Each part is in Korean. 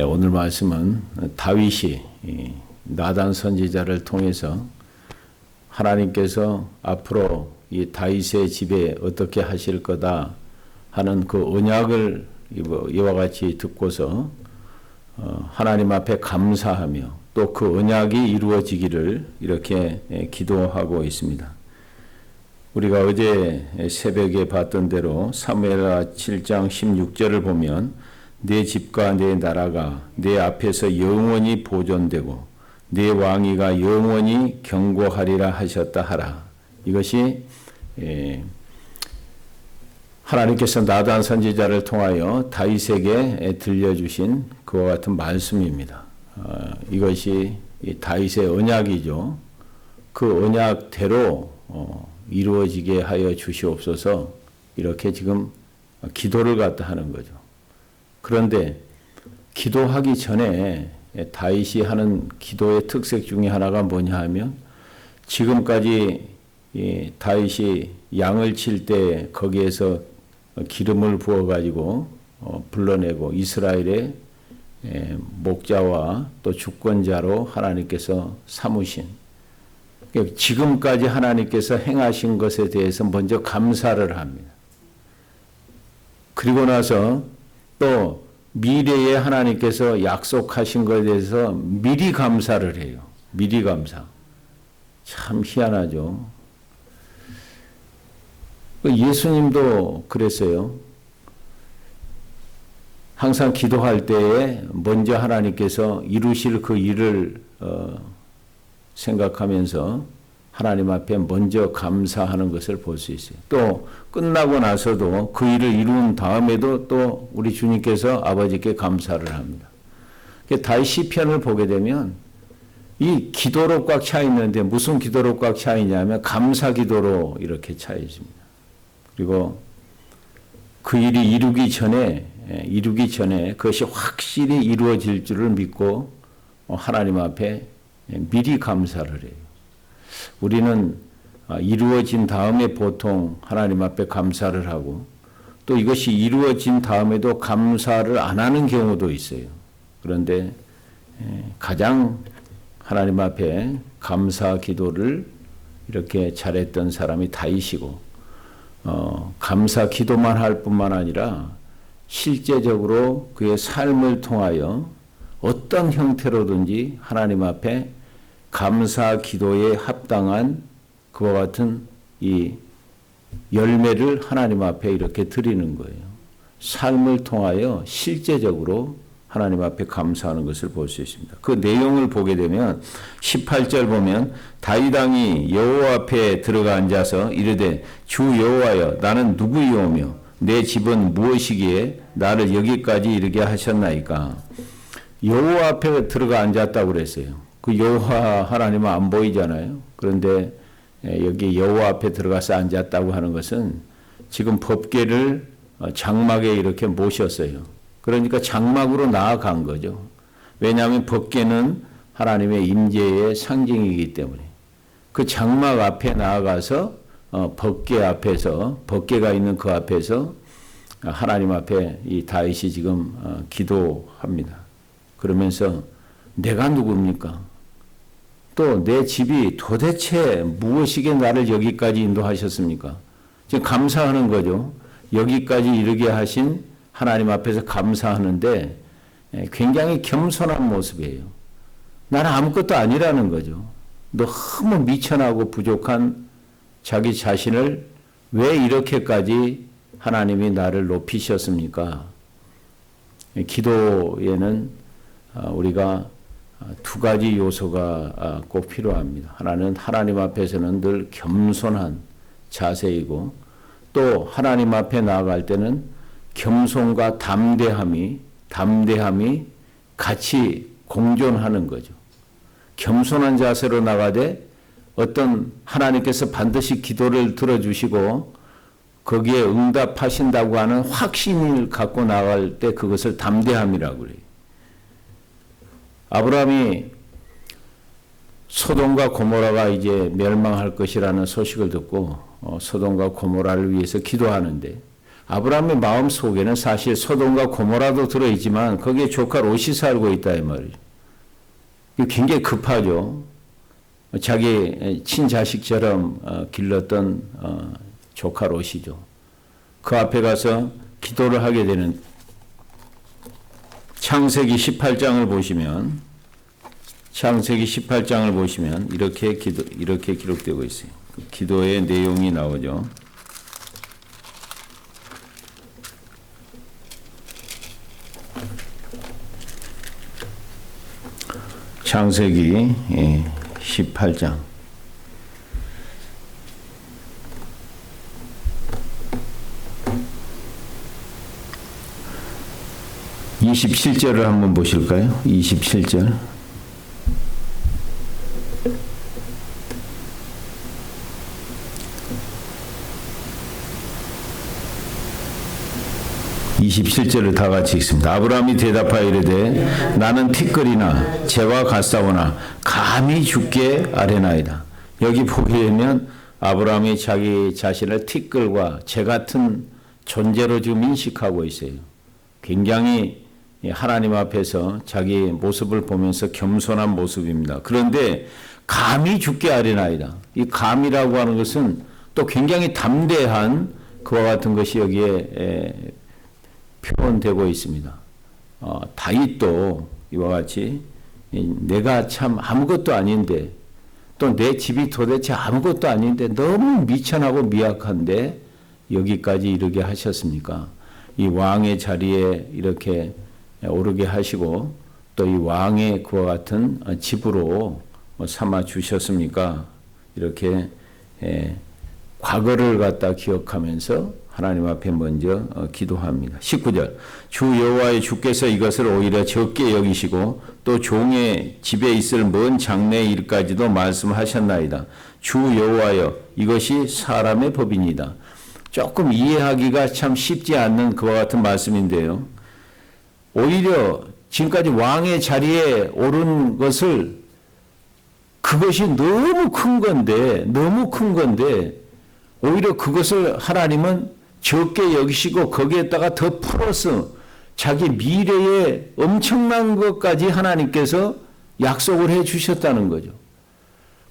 오늘 말씀은 다윗이 나단 선지자를 통해서 하나님께서 앞으로 이 다윗의 집에 어떻게 하실 거다 하는 그 언약을 이와 같이 듣고서 하나님 앞에 감사하며 또 그 언약이 이루어지기를 이렇게 기도하고 있습니다. 우리가 어제 새벽에 봤던 대로 사무엘하 7장 16절을 보면 내 집과 내 나라가 내 앞에서 영원히 보존되고 내 왕위가 영원히 경고하리라 하셨다 하라. 이것이 하나님께서 나단 선지자를 통하여 다윗에게 들려주신 그와 같은 말씀입니다. 이것이 다윗의 언약이죠. 그 언약대로 이루어지게 하여 주시옵소서 이렇게 지금 기도를 갖다 하는 거죠. 그런데 기도하기 전에 다윗이 하는 기도의 특색 중에 하나가 뭐냐 하면 지금까지 다윗이 양을 칠 때 거기에서 기름을 부어가지고 불러내고 이스라엘의 목자와 또 주권자로 하나님께서 삼으신 지금까지 하나님께서 행하신 것에 대해서 먼저 감사를 합니다. 그리고 나서 또 미래에 하나님께서 약속하신 것에 대해서 미리 감사를 해요. 미리 감사. 참 희한하죠. 예수님도 그랬어요. 항상 기도할 때에 먼저 하나님께서 이루실 그 일을 생각하면서 하나님 앞에 먼저 감사하는 것을 볼 수 있어요. 또 끝나고 나서도 그 일을 이룬 다음에도 또 우리 주님께서 아버지께 감사를 합니다. 다윗 시편을 보게 되면 이 기도로 꽉 차 있는데 무슨 기도로 꽉 차 있냐면 감사 기도로 이렇게 차 있습니다. 그리고 그 일이 이루기 전에 그것이 확실히 이루어질 줄을 믿고 하나님 앞에 미리 감사를 해요. 우리는 이루어진 다음에 보통 하나님 앞에 감사를 하고 또 이것이 이루어진 다음에도 감사를 안 하는 경우도 있어요. 그런데 가장 하나님 앞에 감사 기도를 이렇게 잘했던 사람이 다윗이고 감사 기도만 할 뿐만 아니라 실제적으로 그의 삶을 통하여 어떤 형태로든지 하나님 앞에 감사 기도에 합당한 그와 같은 이 열매를 하나님 앞에 이렇게 드리는 거예요. 삶을 통하여 실제적으로 하나님 앞에 감사하는 것을 볼 수 있습니다. 그 내용을 보게 되면 18절 보면 다윗 왕이 여호와 앞에 들어가 앉아서 이르되 주 여호와여 나는 누구이오며 내 집은 무엇이기에 나를 여기까지 이르게 하셨나이까. 여호와 앞에 들어가 앉았다고 그랬어요. 그 여호와 하나님은 안 보이잖아요. 그런데 여기 여호와 앞에 들어가서 앉았다고 하는 것은 지금 법궤를 장막에 이렇게 모셨어요. 그러니까 장막으로 나아간 거죠. 왜냐하면 법궤는 하나님의 임재의 상징이기 때문에 그 장막 앞에 나아가서 법궤 앞에서 법궤가 있는 그 앞에서 하나님 앞에 이 다윗이 지금 기도합니다. 그러면서 내가 누굽니까? 또 내 집이 도대체 무엇이게 나를 여기까지 인도하셨습니까? 지금 감사하는 거죠. 여기까지 이르게 하신 하나님 앞에서 감사하는데 굉장히 겸손한 모습이에요. 나는 아무것도 아니라는 거죠. 너무 미천하고 부족한 자기 자신을 왜 이렇게까지 하나님이 나를 높이셨습니까? 기도에는 우리가 두 가지 요소가 꼭 필요합니다. 하나는 하나님 앞에서는 늘 겸손한 자세이고 또 하나님 앞에 나아갈 때는 겸손과 담대함이 같이 공존하는 거죠. 겸손한 자세로 나가되 어떤 하나님께서 반드시 기도를 들어주시고 거기에 응답하신다고 하는 확신을 갖고 나갈 때 그것을 담대함이라고 그래요. 아브라함이 소돔과 고모라가 이제 멸망할 것이라는 소식을 듣고 소돔과 고모라를 위해서 기도하는데 아브라함의 마음 속에는 사실 소돔과 고모라도 들어있지만 거기에 조카 롯이 살고 있다 이 말이죠. 굉장히 급하죠. 자기 친자식처럼 길렀던 조카 롯이죠. 그 앞에 가서 기도를 하게 되는 창세기 18장을 보시면 이렇게 기록되고 있어요. 그 기도의 내용이 나오죠. 창세기 18장 27절을 한번 보실까요? 27절. (27절을) 다 같이 읽습니다. 아브라함이 대답하여 이르되 나는 티끌이나 재와 같사오나 감히 주께 아뢰나이다. 여기 보게 되면 아브라함이 자기 자신을 티끌과 재 같은 존재로 지금 인식하고 있어요. 굉장히 하나님 앞에서 자기 모습을 보면서 겸손한 모습입니다. 그런데 감히 주께 아뢰나이다. 이 감이라고 하는 것은 또 굉장히 담대한 그와 같은 것이 여기에 표현되고 있습니다. 다윗도 이와 같이 내가 참 아무것도 아닌데 또 내 집이 도대체 아무것도 아닌데 너무 미천하고 미약한데 여기까지 이르게 하셨습니까? 이 왕의 자리에 이렇게 오르게 하시고 또 이 왕의 그와 같은 집으로 삼아 주셨습니까? 이렇게 과거를 갖다 기억하면서 하나님 앞에 먼저 기도합니다. 19절. 주 여호와의 주께서 이것을 오히려 적게 여기시고 또 종의 집에 있을 먼 장래의 일까지도 말씀하셨나이다. 주 여호와여 이것이 사람의 법이니이다. 조금 이해하기가 참 쉽지 않는 그와 같은 말씀인데요. 오히려 지금까지 왕의 자리에 오른 것을 그것이 너무 큰 건데 오히려 그것을 하나님은 적게 여기시고 거기에다가 더 플러스 자기 미래에 엄청난 것까지 하나님께서 약속을 해 주셨다는 거죠.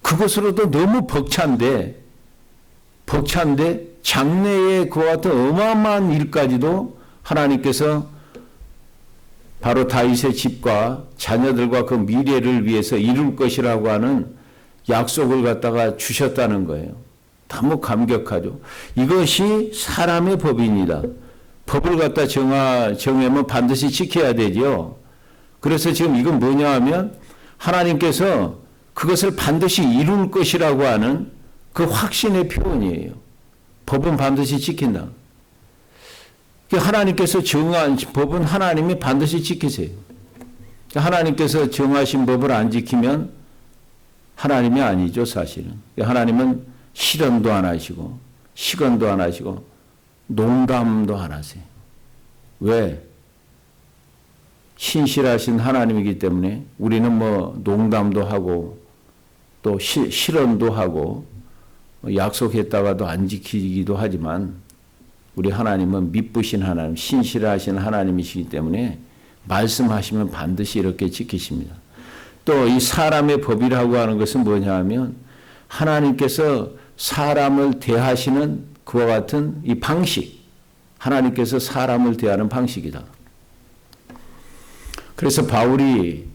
그것으로도 너무 벅찬데 장래에 그와 같은 어마어마한 일까지도 하나님께서 바로 다윗의 집과 자녀들과 그 미래를 위해서 이룰 것이라고 하는 약속을 갖다가 주셨다는 거예요. 너무 감격하죠. 이것이 사람의 법입니다. 법을 갖다 정하면 반드시 지켜야 되죠. 그래서 지금 이건 뭐냐 하면 하나님께서 그것을 반드시 이룰 것이라고 하는 그 확신의 표현이에요. 법은 반드시 지킨다. 하나님께서 정한 법은 하나님이 반드시 지키세요. 하나님께서 정하신 법을 안 지키면 하나님이 아니죠, 사실은. 하나님은 실현도 안 하시고 시건도 안 하시고 농담도 안 하세요. 왜? 신실하신 하나님이기 때문에 우리는 뭐 농담도 하고 또 실언도 하고 약속했다가도 안 지키기도 하지만 우리 하나님은 미쁘신 하나님, 신실하신 하나님이시기 때문에 말씀하시면 반드시 이렇게 지키십니다. 또 이 사람의 법이라고 하는 것은 뭐냐 하면 하나님께서 사람을 대하시는 그와 같은 이 방식, 하나님께서 사람을 대하는 방식이다. 그래서 바울이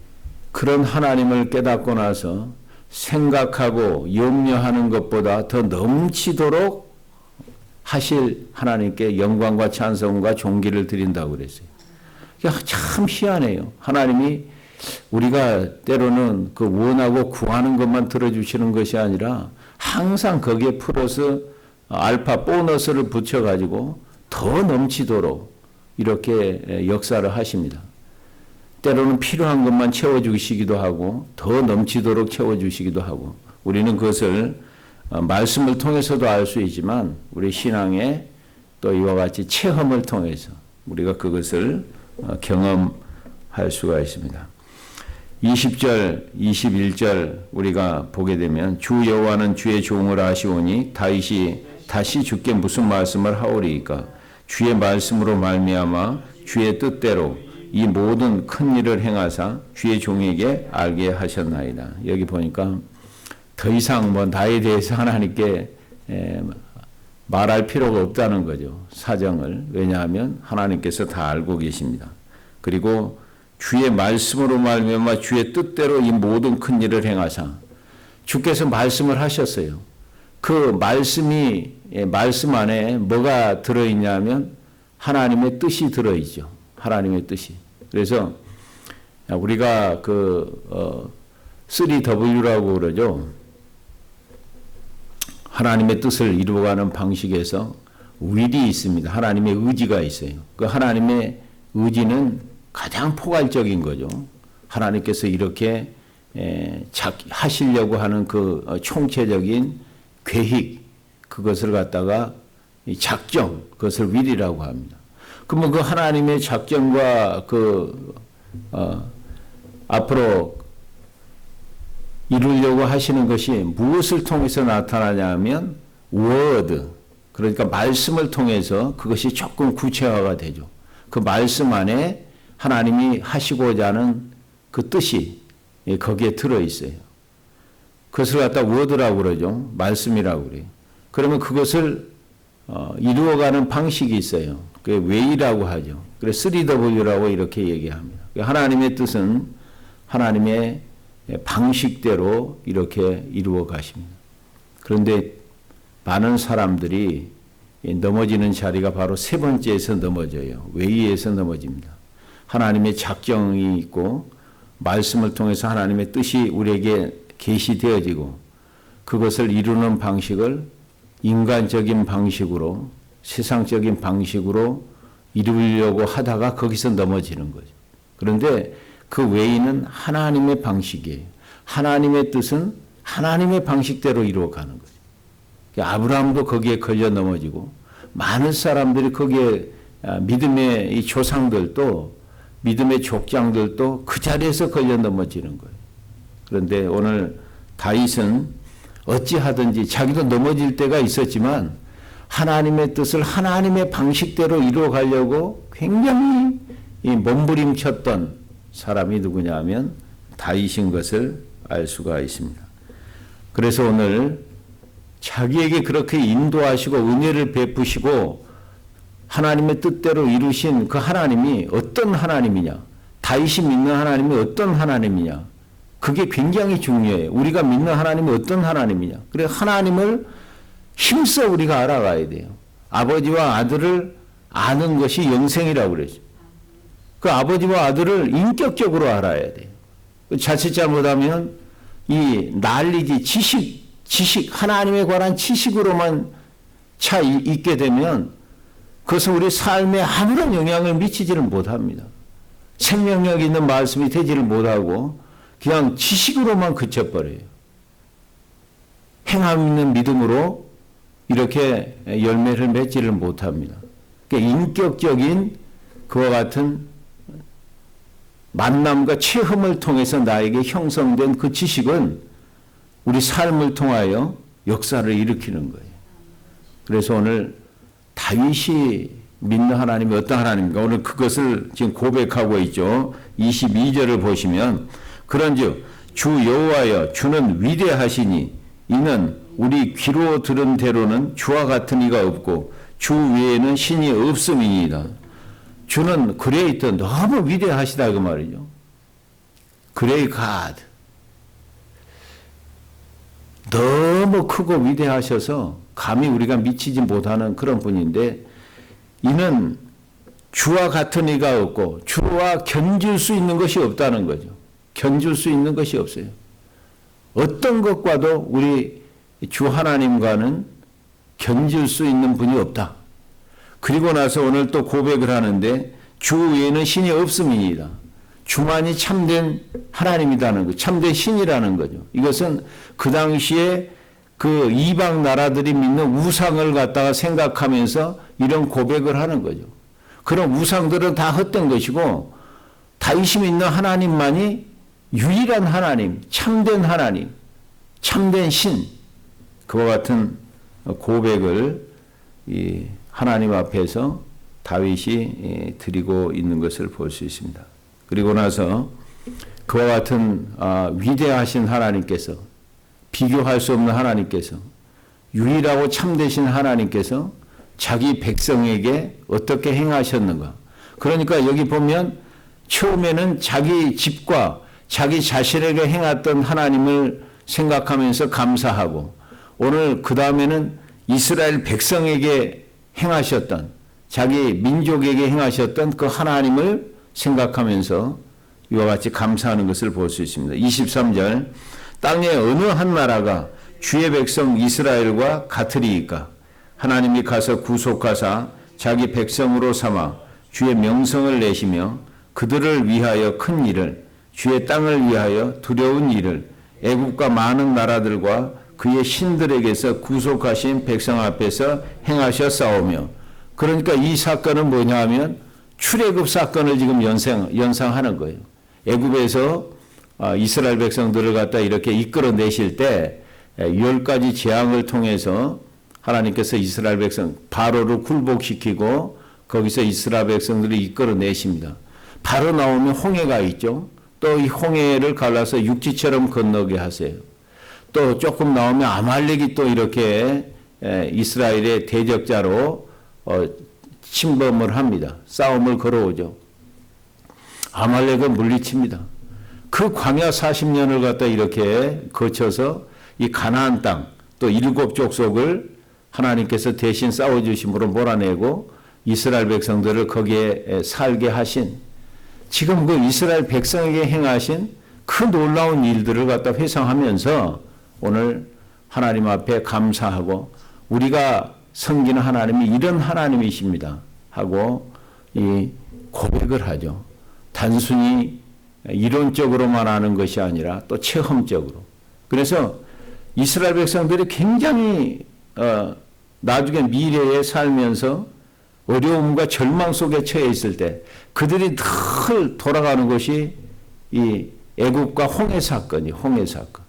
그런 하나님을 깨닫고 나서 생각하고 염려하는 것보다 더 넘치도록 하실 하나님께 영광과 찬송과 존귀를 드린다고 그랬어요. 참 희한해요. 하나님이 우리가 때로는 그 원하고 구하는 것만 들어주시는 것이 아니라 항상 거기에 플러스 알파 보너스를 붙여가지고 더 넘치도록 이렇게 역사를 하십니다. 때로는 필요한 것만 채워주시기도 하고 더 넘치도록 채워주시기도 하고 우리는 그것을 말씀을 통해서도 알 수 있지만 우리 신앙의 또 이와 같이 체험을 통해서 우리가 그것을 경험할 수가 있습니다. 20절, 21절 우리가 보게 되면 주 여호와는 주의 종을 아시오니 다윗이 다시 주께 무슨 말씀을 하오리이까? 주의 말씀으로 말미암아 주의 뜻대로 이 모든 큰 일을 행하사 주의 종에게 알게 하셨나이다. 여기 보니까 더 이상 뭐 나에 대해서 하나님께 말할 필요가 없다는 거죠. 사정을. 왜냐하면 하나님께서 다 알고 계십니다. 그리고 주의 말씀으로 말미암아 주의 뜻대로 이 모든 큰 일을 행하사 주께서 말씀을 하셨어요. 그 말씀 안에 뭐가 들어있냐면 하나님의 뜻이 들어있죠. 하나님의 뜻이. 그래서 우리가 3W라고 그러죠. 하나님의 뜻을 이루어가는 방식에서 will이 있습니다. 하나님의 의지가 있어요. 그 하나님의 의지는 가장 포괄적인 거죠. 하나님께서 이렇게 하시려고 하는 그 총체적인 계획, 그것을 갖다가 작정, 그것을 will이라고 합니다. 그러면 그 하나님의 작정과 앞으로 이루려고 하시는 것이 무엇을 통해서 나타나냐면 word, 그러니까 말씀을 통해서 그것이 조금 구체화가 되죠. 그 말씀 안에 하나님이 하시고자 하는 그 뜻이 거기에 들어있어요. 그것을 갖다 word라고 그러죠. 말씀이라고 그래요. 그러면 그것을 이루어가는 방식이 있어요. 그게 way라고 하죠. 그래서 3W라고 이렇게 얘기합니다. 하나님의 뜻은 하나님의 방식대로 이렇게 이루어 가십니다. 그런데 많은 사람들이 넘어지는 자리가 바로 세 번째에서 넘어져요. way에서 넘어집니다. 하나님의 작정이 있고 말씀을 통해서 하나님의 뜻이 우리에게 계시되어지고 그것을 이루는 방식을 인간적인 방식으로 세상적인 방식으로 이루려고 하다가 거기서 넘어지는 거죠. 그런데 그 외에는 하나님의 방식이에요. 하나님의 뜻은 하나님의 방식대로 이루어가는 거죠. 아브라함도 거기에 걸려 넘어지고 많은 사람들이 거기에 믿음의 이 조상들도 믿음의 족장들도 그 자리에서 걸려 넘어지는 거예요. 그런데 오늘 다윗은 어찌하든지 자기도 넘어질 때가 있었지만 하나님의 뜻을 하나님의 방식대로 이루어가려고 굉장히 몸부림쳤던 사람이 누구냐 하면 다윗인 것을 알 수가 있습니다. 그래서 오늘 자기에게 그렇게 인도하시고 은혜를 베푸시고 하나님의 뜻대로 이루신 그 하나님이 어떤 하나님이냐, 다윗이 믿는 하나님이 어떤 하나님이냐, 그게 굉장히 중요해요. 우리가 믿는 하나님이 어떤 하나님이냐. 그래서 하나님을 힘써 우리가 알아가야 돼요. 아버지와 아들을 아는 것이 영생이라고 그러죠. 그 아버지와 아들을 인격적으로 알아야 돼요. 자칫 잘못하면 이 난리지 지식 하나님에 관한 지식으로만 차 있게 되면 그것은 우리 삶에 아무런 영향을 미치지를 못합니다. 생명력 있는 말씀이 되지를 못하고 그냥 지식으로만 그쳐버려요. 행함 있는 믿음으로 이렇게 열매를 맺지를 못합니다. 그러니까 인격적인 그와 같은 만남과 체험을 통해서 나에게 형성된 그 지식은 우리 삶을 통하여 역사를 일으키는 거예요. 그래서 오늘 다윗이 믿는 하나님이 어떤 하나님인가 오늘 그것을 지금 고백하고 있죠. 22절을 보시면 그런즉 주 여호와여 주는 위대하시니 이는 우리 귀로 들은 대로는 주와 같은 이가 없고 주 외에는 신이 없음이니이다. 주는 그레이트 너무 위대하시다 그 말이죠. 그레이 갓 너무 크고 위대하셔서 감히 우리가 미치지 못하는 그런 분인데 이는 주와 같은 이가 없고 주와 견줄 수 있는 것이 없다는 거죠. 견줄 수 있는 것이 없어요. 어떤 것과도 우리 주 하나님과는 견줄 수 있는 분이 없다. 그리고 나서 오늘 또 고백을 하는데 주 외에는 신이 없음이니이다. 주만이 참된 하나님이라는 거, 참된 신이라는 거죠. 이것은 그 당시에 그 이방 나라들이 믿는 우상을 갖다가 생각하면서 이런 고백을 하는 거죠. 그런 우상들은 다 헛된 것이고 다윗이 믿는 하나님만이 유일한 하나님, 참된 하나님, 참된 신, 그와 같은 고백을 이 하나님 앞에서 다윗이 드리고 있는 것을 볼 수 있습니다. 그리고 나서 그와 같은 위대하신 하나님께서, 비교할 수 없는 하나님께서, 유일하고 참되신 하나님께서 자기 백성에게 어떻게 행하셨는가. 그러니까 여기 보면 처음에는 자기 집과 자기 자신에게 행했던 하나님을 생각하면서 감사하고, 오늘 그 다음에는 이스라엘 백성에게 행하셨던, 자기 민족에게 행하셨던 그 하나님을 생각하면서 이와 같이 감사하는 것을 볼 수 있습니다. 23절, 땅의 어느 한 나라가 주의 백성 이스라엘과 같으리이까. 하나님이 가서 구속하사 자기 백성으로 삼아 주의 명성을 내시며 그들을 위하여 큰 일을, 주의 땅을 위하여 두려운 일을 애국과 많은 나라들과 그의 신들에게서 구속하신 백성 앞에서 행하셨사오며. 그러니까 이 사건은 뭐냐 하면 출애굽 사건을 지금 연상하는 거예요. 애굽에서 이스라엘 백성들을 갖다 이렇게 이끌어내실 때 10가지 재앙을 통해서 하나님께서 이스라엘 백성 바로를 굴복시키고 거기서 이스라엘 백성들을 이끌어내십니다. 바로 나오면 홍해가 있죠. 또 이 홍해를 갈라서 육지처럼 건너게 하세요. 또 조금 나오면 아말렉이 또 이렇게 이스라엘의 대적자로 침범을 합니다. 싸움을 걸어오죠. 아말렉은 물리칩니다. 그 광야 40년을 갖다 이렇게 거쳐서 이 가나안 땅, 또 7 족속을 하나님께서 대신 싸워주심으로 몰아내고 이스라엘 백성들을 거기에 살게 하신, 지금 그 이스라엘 백성에게 행하신 그 놀라운 일들을 갖다 회상하면서 오늘 하나님 앞에 감사하고, 우리가 섬기는 하나님이 이런 하나님이십니다 하고 이 고백을 하죠. 단순히 이론적으로만 아는 것이 아니라 또 체험적으로. 그래서 이스라엘 백성들이 굉장히 나중에 미래에 살면서 어려움과 절망 속에 처해 있을 때 그들이 늘 돌아가는 것이 이 애국과 홍해 사건이, 홍해 사건.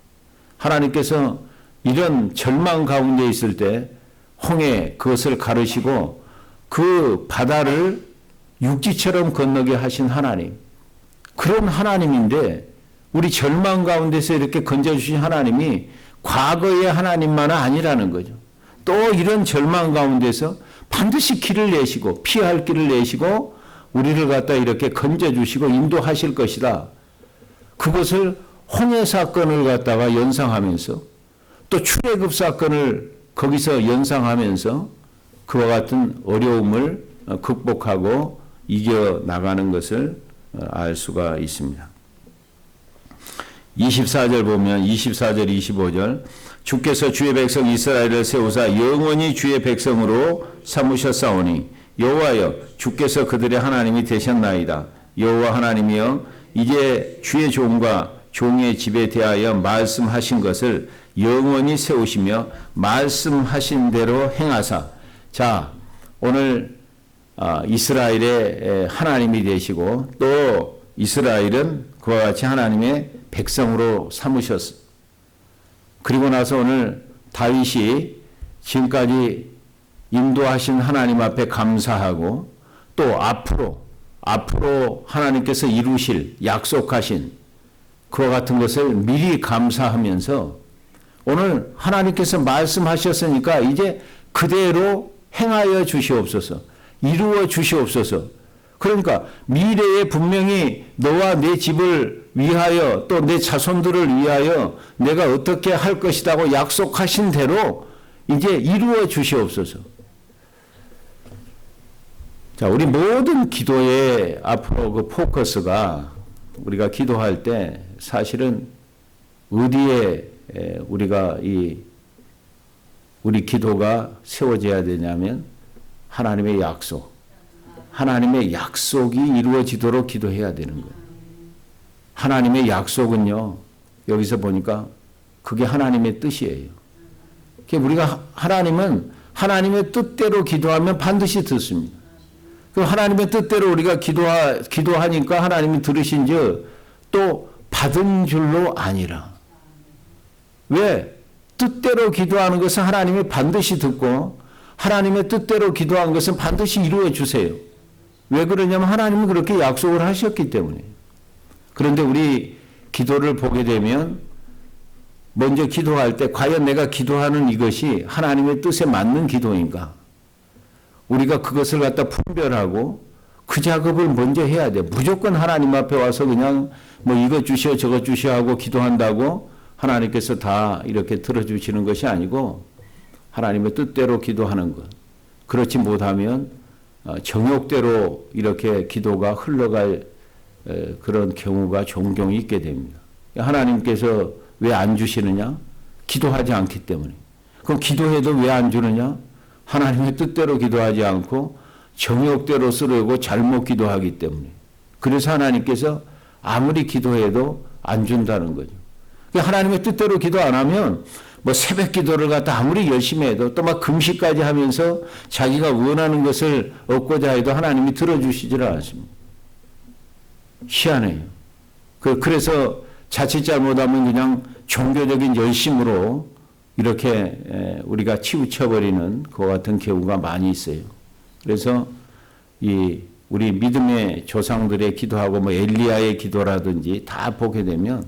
하나님께서 이런 절망 가운데 있을 때 홍해 그것을 가르시고 그 바다를 육지처럼 건너게 하신 하나님, 그런 하나님인데 우리 절망 가운데서 이렇게 건져주신 하나님이 과거의 하나님만은 아니라는 거죠. 또 이런 절망 가운데서 반드시 길을 내시고 피할 길을 내시고 우리를 갖다 이렇게 건져주시고 인도하실 것이다. 그것을 홍해 사건을 갖다가 연상하면서 또 출애굽 사건을 거기서 연상하면서 그와 같은 어려움을 극복하고 이겨나가는 것을 알 수가 있습니다. 24절 보면 24절 25절, 주께서 주의 백성 이스라엘을 세우사 영원히 주의 백성으로 삼으셨사오니 여호와여 주께서 그들의 하나님이 되셨나이다. 여호와 하나님이여 이제 주의 종과 종의 집에 대하여 말씀하신 것을 영원히 세우시며 말씀하신 대로 행하사. 자, 오늘 이스라엘의 하나님이 되시고 또 이스라엘은 그와 같이 하나님의 백성으로 삼으셨어. 그리고 나서 오늘 다윗이 지금까지 인도하신 하나님 앞에 감사하고 또 앞으로 하나님께서 이루실 약속하신 그와 같은 것을 미리 감사하면서 오늘 하나님께서 말씀하셨으니까 이제 그대로 행하여 주시옵소서, 이루어 주시옵소서. 그러니까 미래에 분명히 너와 내 집을 위하여 또 내 자손들을 위하여 내가 어떻게 할 것이라고 약속하신 대로 이제 이루어 주시옵소서. 자, 우리 모든 기도의 앞으로 그 포커스가 우리가 기도할 때 사실은 어디에 우리가 우리 기도가 세워져야 되냐면 하나님의 약속, 하나님의 약속이 이루어지도록 기도해야 되는 거예요. 하나님의 약속은요, 여기서 보니까 그게 하나님의 뜻이에요. 우리가 하나님은 하나님의 뜻대로 기도하면 반드시 듣습니다. 그 하나님의 뜻대로 우리가 기도하니까 하나님이 들으신즉 또 받은 줄로 아니라. 왜? 뜻대로 기도하는 것은 하나님이 반드시 듣고 하나님의 뜻대로 기도한 것은 반드시 이루어 주세요. 왜 그러냐면 하나님은 그렇게 약속을 하셨기 때문에. 그런데 우리 기도를 보게 되면 먼저 기도할 때 과연 내가 기도하는 이것이 하나님의 뜻에 맞는 기도인가? 우리가 그것을 갖다 분별하고 그 작업을 먼저 해야 돼. 무조건 하나님 앞에 와서 그냥 뭐 이것 주시오 저것 주시오 하고 기도한다고 하나님께서 다 이렇게 들어주시는 것이 아니고 하나님의 뜻대로 기도하는 것. 그렇지 못하면 정욕대로 이렇게 기도가 흘러갈 그런 경우가 종종 있게 됩니다. 하나님께서 왜 안 주시느냐? 기도하지 않기 때문에. 그럼 기도해도 왜 안 주느냐? 하나님의 뜻대로 기도하지 않고 정욕대로 쓰려고 잘못 기도하기 때문에. 그래서 하나님께서 아무리 기도해도 안 준다는 거죠. 하나님의 뜻대로 기도 안 하면 뭐 새벽 기도를 갖다 아무리 열심히 해도 또 막 금식까지 하면서 자기가 원하는 것을 얻고자 해도 하나님이 들어주시질 않습니다. 희한해요. 그래서 자칫 잘못하면 그냥 종교적인 열심으로 이렇게 우리가 치우쳐버리는 그 같은 경우가 많이 있어요. 그래서 우리 믿음의 조상들의 기도하고 뭐 엘리야의 기도라든지 다 보게 되면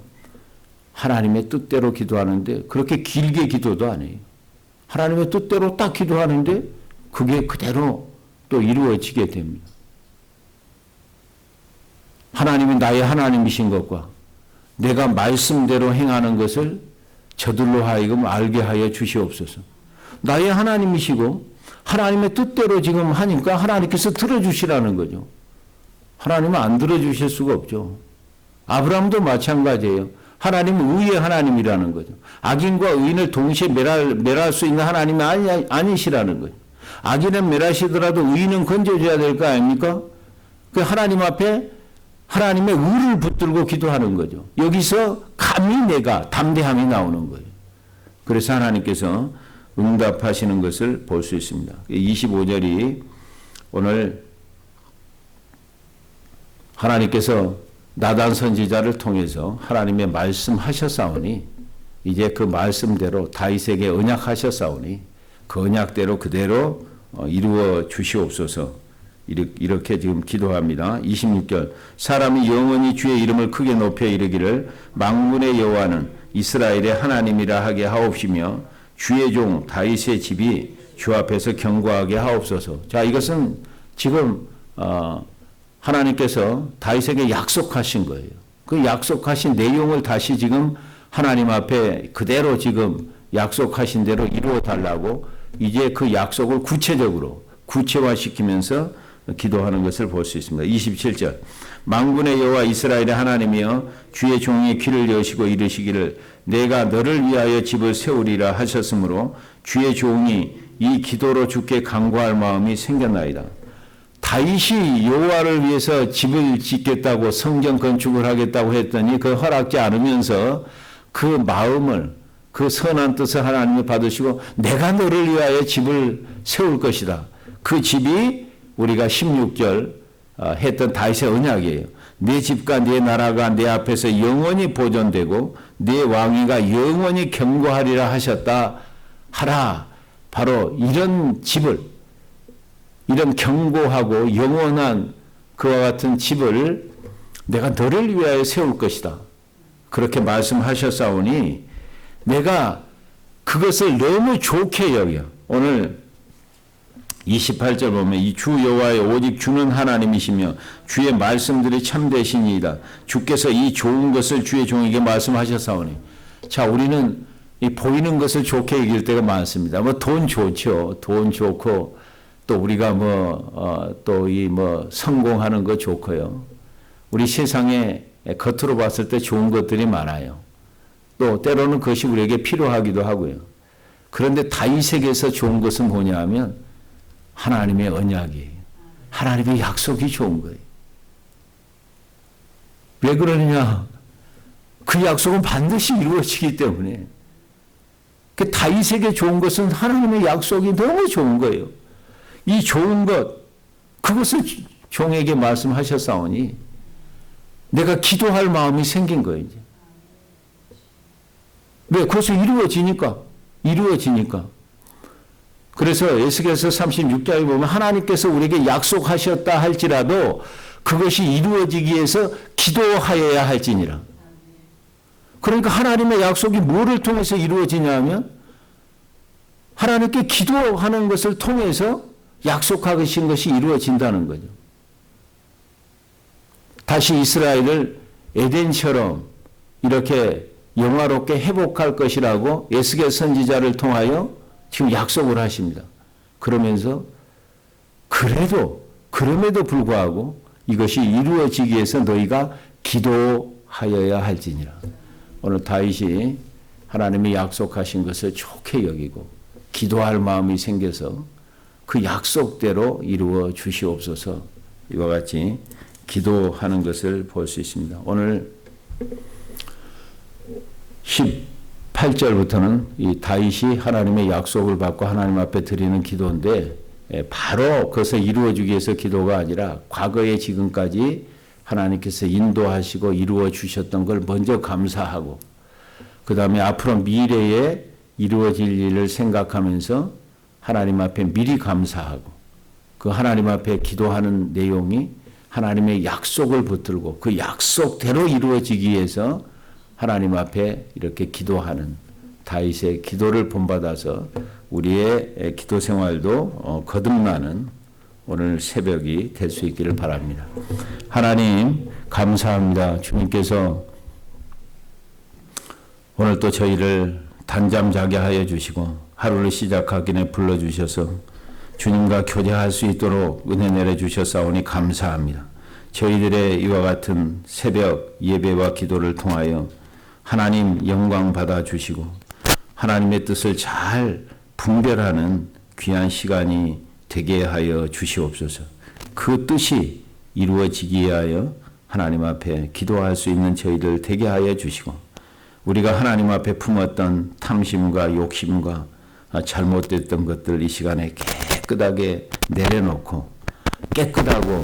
하나님의 뜻대로 기도하는데 그렇게 길게 기도도 안 해요. 하나님의 뜻대로 딱 기도하는데 그게 그대로 또 이루어지게 됩니다. 하나님이 나의 하나님이신 것과 내가 말씀대로 행하는 것을 저들로 하여금 알게 하여 주시옵소서. 나의 하나님이시고 하나님의 뜻대로 지금 하니까 하나님께서 들어주시라는 거죠. 하나님은 안 들어주실 수가 없죠. 아브라함도 마찬가지예요. 하나님은 의의 하나님이라는 거죠. 악인과 의인을 동시에 멸할 수 있는 하나님이 아니시라는 거죠. 악인은 멸하시더라도 의인은 건져줘야 될 거 아닙니까? 그 하나님 앞에 하나님의 의를 붙들고 기도하는 거죠. 여기서 감히 내가 담대함이 나오는 거예요. 그래서 하나님께서 응답하시는 것을 볼 수 있습니다. 25절이 오늘 하나님께서 나단 선지자를 통해서 하나님의 말씀하셨사오니 이제 그 말씀대로 다윗에게 언약하셨사오니 그 언약대로 그대로 이루어 주시옵소서. 이렇게 지금 기도합니다. 26절 사람이 영원히 주의 이름을 크게 높여 이르기를 만군의 여호와는 이스라엘의 하나님이라 하게 하옵시며 주의 종 다윗의 집이 주 앞에서 견고하게 하옵소서. 자, 이것은 지금 하나님께서 다윗에게 약속하신 거예요. 그 약속하신 내용을 다시 지금 하나님 앞에 그대로 지금 약속하신 대로 이루어 달라고 이제 그 약속을 구체적으로 구체화시키면서 기도하는 것을 볼 수 있습니다. 27절 만군의 여호와 이스라엘의 하나님이여 주의 종의 귀를 여시고 이르시기를 내가 너를 위하여 집을 세우리라 하셨으므로 주의 종이 이 기도로 주께 간구할 마음이 생겼나이다. 다윗이 여호와를 위해서 집을 짓겠다고 성전 건축을 하겠다고 했더니 그 허락지 않으면서 그 마음을 그 선한 뜻을 하나님이 받으시고 내가 너를 위하여 집을 세울 것이다. 그 집이 우리가 16절 했던 다윗의 언약이에요. 내 집과 내 나라가 내 앞에서 영원히 보존되고 내 왕위가 영원히 견고하리라 하셨다 하라. 바로 이런 집을 이런 견고하고 영원한 그와 같은 집을 내가 너를 위하여 세울 것이다. 그렇게 말씀하셨사오니 내가 그것을 너무 좋게 여겨. 오늘 28절 보면 이 주 여호와의 오직 주는 하나님이시며 주의 말씀들이 참되시니이다. 주께서 이 좋은 것을 주의 종에게 말씀하셨사오니. 자, 우리는 이 보이는 것을 좋게 여길 때가 많습니다. 뭐 돈 좋죠. 돈 좋고 또 우리가 또 이 성공하는 거 좋고요. 우리 세상에 겉으로 봤을 때 좋은 것들이 많아요. 또 때로는 그것이 우리에게 필요하기도 하고요. 그런데 다윗에게서 좋은 것은 뭐냐 하면 하나님의 언약이에요. 하나님의 약속이 좋은 거예요. 왜 그러느냐? 그 약속은 반드시 이루어지기 때문에. 그 다윗에게 좋은 것은 하나님의 약속이 너무 좋은 거예요. 이 좋은 것, 그것을 종에게 말씀하셨사오니 내가 기도할 마음이 생긴 거예요. 이제. 왜? 그것을 이루어지니까. 그래서 에스겔서 36장에 보면 하나님께서 우리에게 약속하셨다 할지라도 그것이 이루어지기 위해서 기도하여야 할지니라. 그러니까 하나님의 약속이 뭐를 통해서 이루어지냐면 하나님께 기도하는 것을 통해서 약속하신 것이 이루어진다는 거죠. 다시 이스라엘을 에덴처럼 이렇게 영화롭게 회복할 것이라고 에스겔 선지자를 통하여 지금 약속을 하십니다. 그러면서 그럼에도 불구하고 이것이 이루어지기 위해서 너희가 기도하여야 할지니라. 오늘 다윗이 하나님이 약속하신 것을 좋게 여기고 기도할 마음이 생겨서 그 약속대로 이루어 주시옵소서. 이와 같이 기도하는 것을 볼 수 있습니다. 오늘 18절부터는 이 다윗이 하나님의 약속을 받고 하나님 앞에 드리는 기도인데 바로 그것을 이루어주기 위해서 기도가 아니라 과거에 지금까지 하나님께서 인도하시고 이루어 주셨던 걸 먼저 감사하고 그 다음에 앞으로 미래에 이루어질 일을 생각하면서 하나님 앞에 미리 감사하고 그 하나님 앞에 기도하는 내용이 하나님의 약속을 붙들고 그 약속대로 이루어지기 위해서 하나님 앞에 이렇게 기도하는 다윗의 기도를 본받아서 우리의 기도 생활도 거듭나는 오늘 새벽이 될 수 있기를 바랍니다. 하나님 감사합니다. 주님께서 오늘 또 저희를 단잠 자게 하여 주시고 하루를 시작하기 전에 불러주셔서 주님과 교제할 수 있도록 은혜 내려주셨사오니 감사합니다. 저희들의 이와 같은 새벽 예배와 기도를 통하여 하나님 영광 받아주시고 하나님의 뜻을 잘 분별하는 귀한 시간이 되게 하여 주시옵소서. 그 뜻이 이루어지기 위하여 하나님 앞에 기도할 수 있는 저희들 되게 하여 주시고 우리가 하나님 앞에 품었던 탐심과 욕심과 잘못됐던 것들 이 시간에 깨끗하게 내려놓고 깨끗하고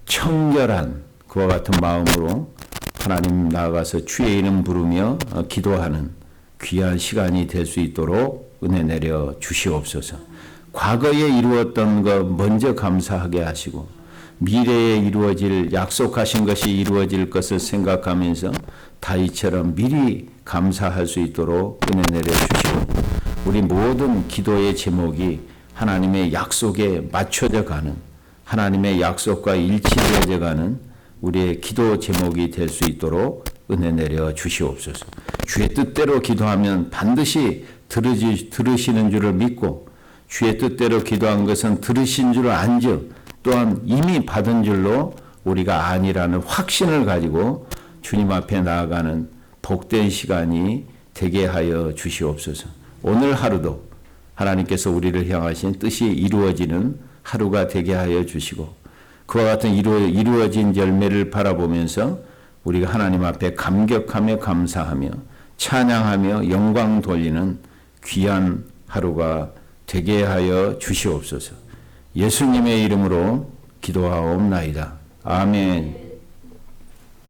청결한 그와 같은 마음으로 하나님 나아가서 주의 이름 부르며 기도하는 귀한 시간이 될 수 있도록 은혜 내려 주시옵소서. 과거에 이루었던 것 먼저 감사하게 하시고 미래에 이루어질 약속하신 것이 이루어질 것을 생각하면서 다윗처럼 미리 감사할 수 있도록 은혜 내려 주시고 우리 모든 기도의 제목이 하나님의 약속에 맞춰져 가는 하나님의 약속과 일치되어져 가는 우리의 기도 제목이 될 수 있도록 은혜 내려 주시옵소서. 주의 뜻대로 기도하면 반드시 들으시는 줄을 믿고 주의 뜻대로 기도한 것은 들으신 줄 안즉 또한 이미 받은 줄로 우리가 아니라는 확신을 가지고 주님 앞에 나아가는 복된 시간이 되게 하여 주시옵소서. 오늘 하루도 하나님께서 우리를 향하신 뜻이 이루어지는 하루가 되게 하여 주시고 그와 같은 이루어진 열매를 바라보면서 우리가 하나님 앞에 감격하며 감사하며 찬양하며 영광 돌리는 귀한 하루가 되게 하여 주시옵소서. 예수님의 이름으로 기도하옵나이다. 아멘.